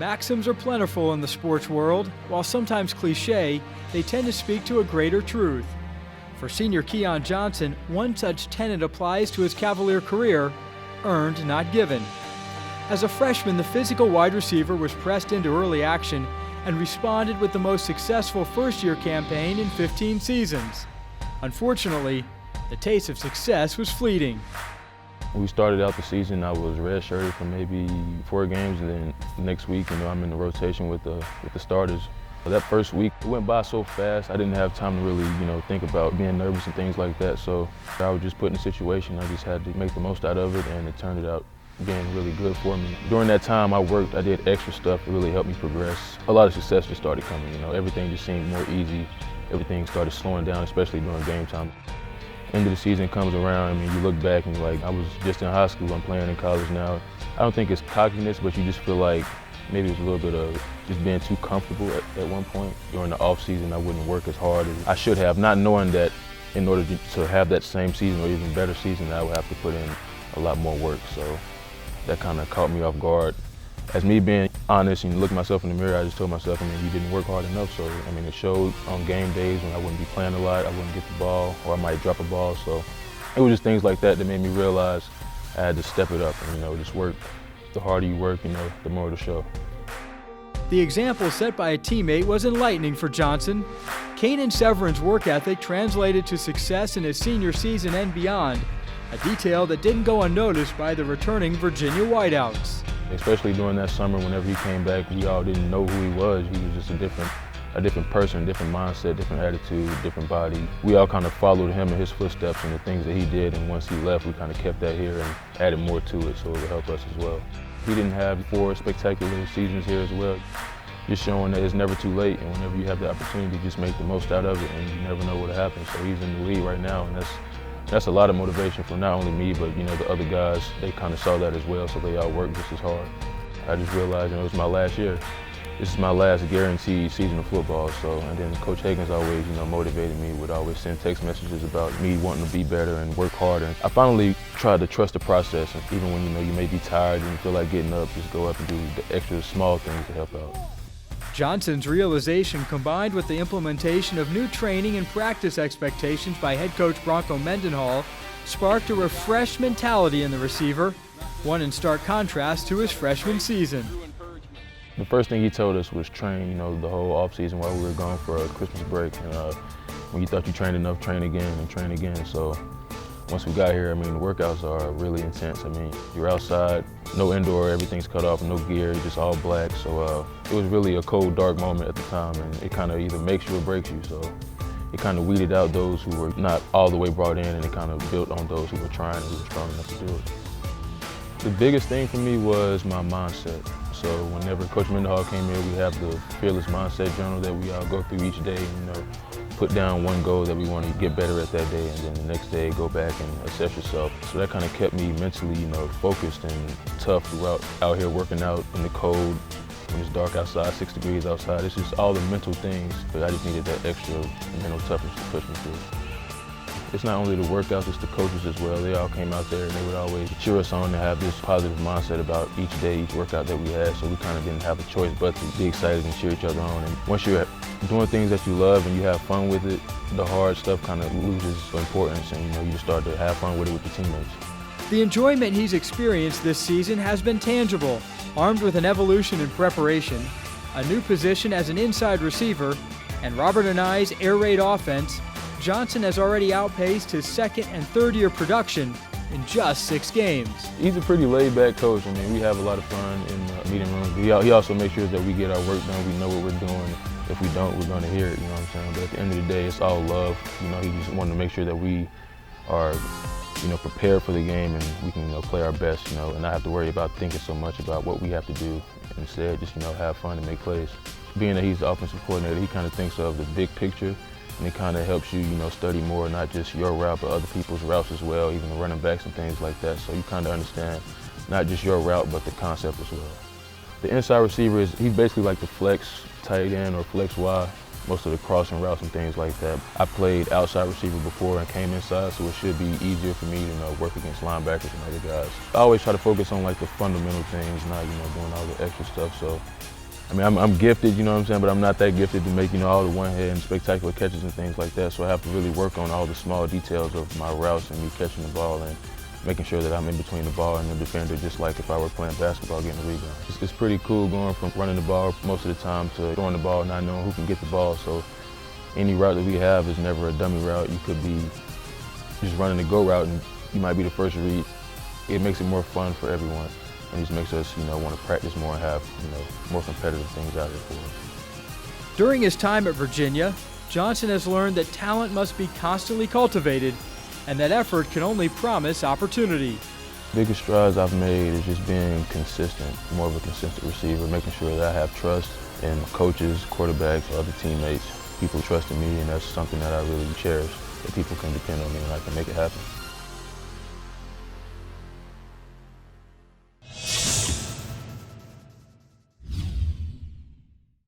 Maxims are plentiful in the sports world. While sometimes cliche, they tend to speak to a greater truth. For senior Keeon Johnson, one such tenet applies to his Cavalier career: earned, not given. As a freshman, the physical wide receiver was pressed into early action and responded with the most successful first-year campaign in 15 seasons. Unfortunately, the taste of success was fleeting. When we started out the season, I was redshirted for maybe 4 games, and then next week, I'm in the rotation with the starters. That first week, it went by so fast, I didn't have time to really, think about being nervous and things like that. So I was just put in a situation, I just had to make the most out of it, and it turned out being really good for me. During that time, I did extra stuff to really help me progress. A lot of success just started coming, everything just seemed more easy. Everything started slowing down, especially during game time. End of the season comes around, you look back and you're like, I was just in high school, I'm playing in college now. I don't think it's cockiness, but you just feel like maybe it was a little bit of just being too comfortable at one point. During the off season, I wouldn't work as hard as I should have, not knowing that in order to have that same season or even better season, I would have to put in a lot more work. So that kind of caught me off guard. As me being honest and looking myself in the mirror, I just told myself, you didn't work hard enough. So, it showed on game days when I wouldn't be playing a lot, I wouldn't get the ball, or I might drop a ball. So it was just things like that made me realize I had to step it up and, just work. The harder you work, the more it'll show. The example set by a teammate was enlightening for Johnson. Kanan Severin's work ethic translated to success in his senior season and beyond, a detail that didn't go unnoticed by the returning Virginia wideouts. Especially during that summer, whenever he came back, we all didn't know who he was. He was just a different person, different mindset, different attitude, different body. We all kind of followed him in his footsteps and the things that he did, and once he left, we kind of kept that here and added more to it, so it would help us as well. He didn't have 4 spectacular seasons here as well. Just showing that it's never too late, and whenever you have the opportunity, just make the most out of it, and you never know what'll happen. So he's in the league right now, and that's a lot of motivation for not only me, but the other guys. They kind of saw that as well, so they all worked just as hard. I just realized it was my last year. This is my last guaranteed season of football. And then Coach Hagan's always, motivated me, would always send text messages about me wanting to be better and work harder. I finally tried to trust the process, and even when you may be tired and you feel like getting up, just go up and do the extra small things to help out. Johnson's realization, combined with the implementation of new training and practice expectations by head coach Bronco Mendenhall, sparked a refreshed mentality in the receiver, one in stark contrast to his freshman season. The first thing he told us was train, the whole offseason while we were gone for a Christmas break. And when you thought you trained enough, train again and train again. So once we got here, the workouts are really intense. You're outside, no indoor, everything's cut off, no gear, just all black. So it was really a cold, dark moment at the time, and it kind of either makes you or breaks you. So it kind of weeded out those who were not all the way brought in, and it kind of built on those who were trying and who were strong enough to do it. The biggest thing for me was my mindset. So whenever Coach Mendenhall came here, we have the Fearless Mindset Journal that we all go through each day, put down one goal that we want to get better at that day, and then the next day go back and assess yourself. So that kind of kept me mentally, focused and tough throughout out here working out in the cold, when it's dark outside, 6 degrees outside. It's just all the mental things, but I just needed that extra mental toughness to push me through. It's not only the workouts, it's the coaches as well. They all came out there and they would always cheer us on to have this positive mindset about each day, each workout that we had. So we kind of didn't have a choice but to be excited and cheer each other on. And once you're doing things that you love and you have fun with it, the hard stuff kind of loses importance, and you just start to have fun with it with your teammates. The enjoyment he's experienced this season has been tangible. Armed with an evolution in preparation, a new position as an inside receiver, and Robert and I's air raid offense, Johnson has already outpaced his second and third year production in just 6 games. He's a pretty laid-back coach. We have a lot of fun in the meeting room. He also makes sure that we get our work done. We know what we're doing. If we don't, we're going to hear it, But at the end of the day, it's all love. He just wanted to make sure that we are, prepared for the game and we can, play our best, and not have to worry about thinking so much about what we have to do. Instead, just, have fun and make plays. Being that he's the offensive coordinator, he kind of thinks of the big picture. And it kind of helps you, study more, not just your route, but other people's routes as well, even the running backs and things like that. So you kind of understand not just your route, but the concept as well. The inside receiver he's basically like the flex tight end or flex Y. most of the crossing routes and things like that. I played outside receiver before and came inside, so it should be easier for me to work against linebackers and other guys. I always try to focus on like the fundamental things, not doing all the extra stuff. So, I mean, I'm gifted, you know what I'm saying, but I'm not that gifted to make all the one-hand and spectacular catches and things like that. So I have to really work on all the small details of my routes and me catching the ball and making sure that I'm in between the ball and the defender, just like if I were playing basketball, getting a rebound. It's pretty cool going from running the ball most of the time to throwing the ball, not knowing who can get the ball. So any route that we have is never a dummy route. You could be just running the go route and you might be the first read. It makes it more fun for everyone. And just makes us, want to practice more and have, more competitive things out there for us. During his time at Virginia, Johnson has learned that talent must be constantly cultivated and that effort can only promise opportunity. Biggest strides I've made is just being consistent, more of a consistent receiver, making sure that I have trust in coaches, quarterbacks, other teammates, people trusting me, and that's something that I really cherish, that people can depend on me and I can make it happen.